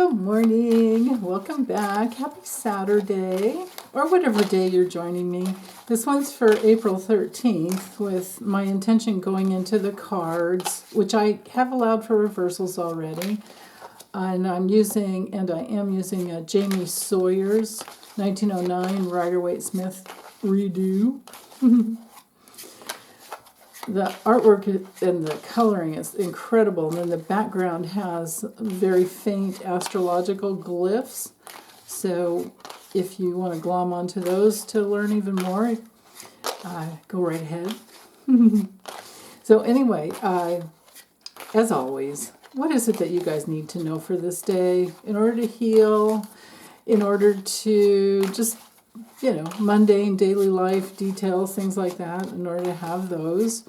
Good morning. Welcome back. Happy Saturday, or whatever day you're joining me. This one's for April 13th with my intention going into the cards, which I have allowed for reversals already. And I am using Jamie Sawyer's 1909 Rider-Waite-Smith redo. The artwork and the coloring is incredible, and then the background has very faint astrological glyphs. So if you want to glom onto those to learn even more, go right ahead. So anyway, as always, what is it that you guys need to know for this day in order to heal, in order to just, mundane daily life details, things like that, in order to have those.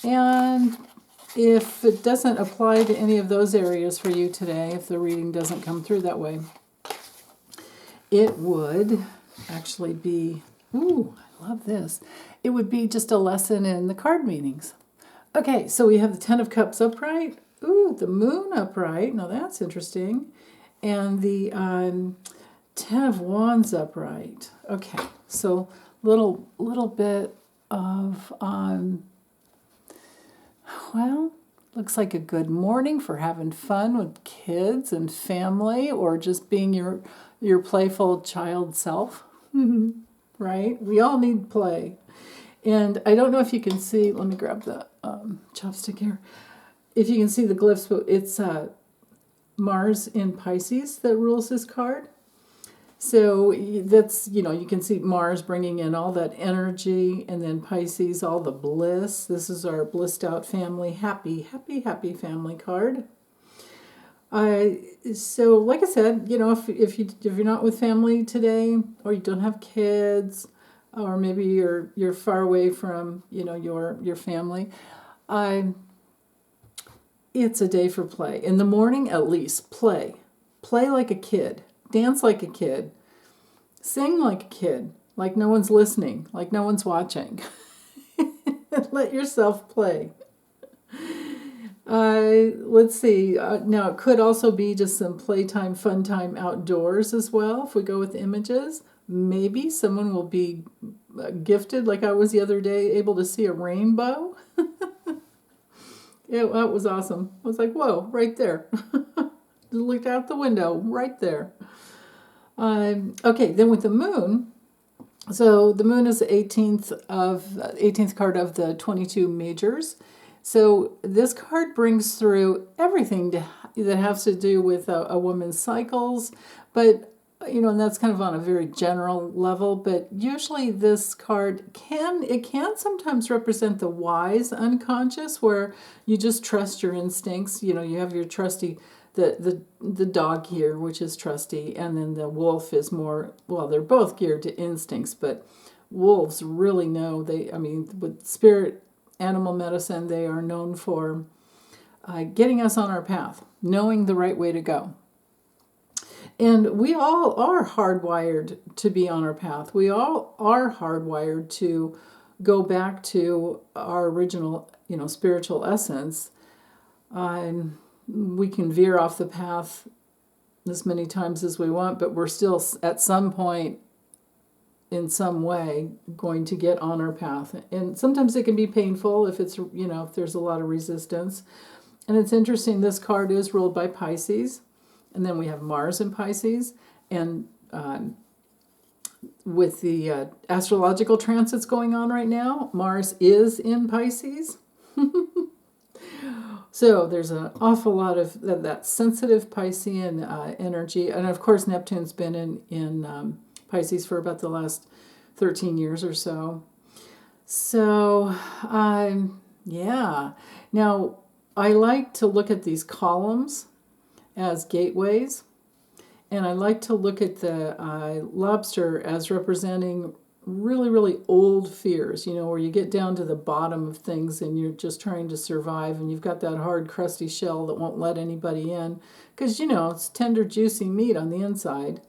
And if it doesn't apply to any of those areas for you today, if the reading doesn't come through that way, it would actually be, I love this. It would be just a lesson in the card meanings. Okay, so we have the Ten of Cups upright. The Moon upright. Now that's interesting. And the Ten of Wands upright. Okay, so little bit of, looks like a good morning for having fun with kids and family, or just being your playful child self, right? We all need play. And I don't know if you can see, let me grab the chopstick here. If you can see the glyphs, but it's Mars in Pisces that rules this card. So that's, you can see Mars bringing in all that energy, and then Pisces, all the bliss. This is our blissed out family, happy family card. So like I said, if you're not with family today, or you don't have kids, or maybe you're far away from, your family, it's a day for play. In the morning, at least, play. Play like a kid. Dance like a kid. Sing like a kid. Like no one's listening. Like no one's watching. Let yourself play. Let's see. Now, it could also be just some playtime, fun time outdoors as well. If we go with images, maybe someone will be gifted, like I was the other day, able to see a rainbow. That was awesome. I was like, whoa, right there. Looked out the window, right there. Okay, then with the moon, so the moon is the 18th card of the 22 majors. So this card brings through everything that has to do with a woman's cycles, but and that's kind of on a very general level. But usually this card can sometimes represent the wise unconscious, where you just trust your instincts. You have your trusty. The dog here, which is trusty, and then the wolf is more, they're both geared to instincts, but wolves really know. With spirit animal medicine, they are known for getting us on our path, knowing the right way to go. And we all are hardwired to be on our path. We all are hardwired to go back to our original, spiritual essence. We can veer off the path as many times as we want, but we're still at some point, in some way, going to get on our path. And sometimes it can be painful if it's, if there's a lot of resistance. And it's interesting, this card is ruled by Pisces, and then we have Mars in Pisces, and with the astrological transits going on right now, Mars is in Pisces. So there's an awful lot of that sensitive Piscean energy. And of course, Neptune's been in Pisces for about the last 13 years or so. So, yeah. Now, I like to look at these columns as gateways. And I like to look at the lobster as representing really, really old fears, where you get down to the bottom of things and you're just trying to survive, and you've got that hard, crusty shell that won't let anybody in because, it's tender, juicy meat on the inside.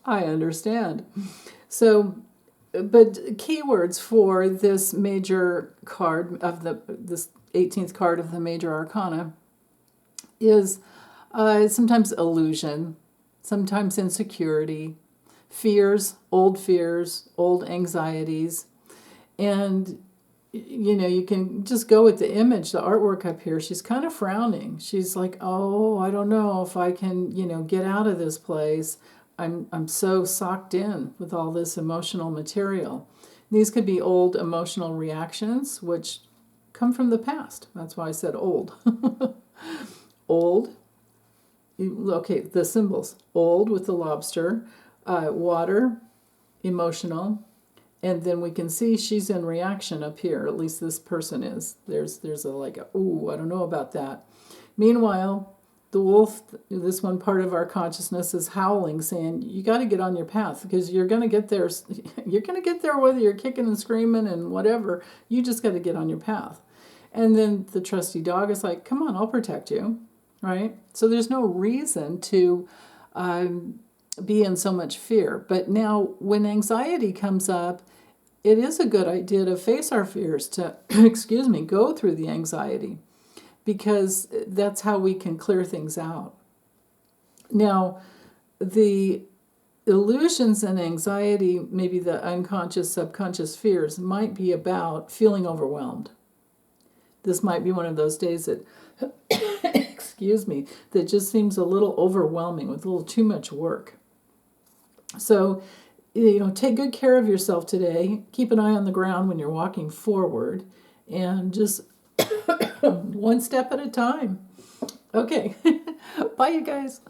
I understand. So, but keywords for this major card of this 18th card of the major arcana is sometimes illusion, sometimes insecurity, fears, old anxieties. And, you know, you can just go with the image, the artwork up here. She's kind of frowning. She's like, oh, I don't know if I can, you know, get out of this place. I'm so socked in with all this emotional material. These could be old emotional reactions, which come from the past. That's why I said old. Old. Okay, the symbols. Old with the lobster, water, emotional, and then we can see she's in reaction up here. At least this person is. There's a like, ooh, I don't know about that. Meanwhile, the wolf, this one part of our consciousness, is howling, saying, you got to get on your path because you're going to get there. You're going to get there whether you're kicking and screaming and whatever. You just got to get on your path. And then the trusty dog is like, come on, I'll protect you, right? So there's no reason to be in so much fear. But now when anxiety comes up, it is a good idea to face our fears, to, excuse me, go through the anxiety, because that's how we can clear things out. Now, the illusions and anxiety, maybe the unconscious, subconscious fears, might be about feeling overwhelmed. This might be one of those days that, excuse me, that just seems a little overwhelming with a little too much work. So, you know, take good care of yourself today. Keep an eye on the ground when you're walking forward, and just one step at a time. Okay. Bye, you guys.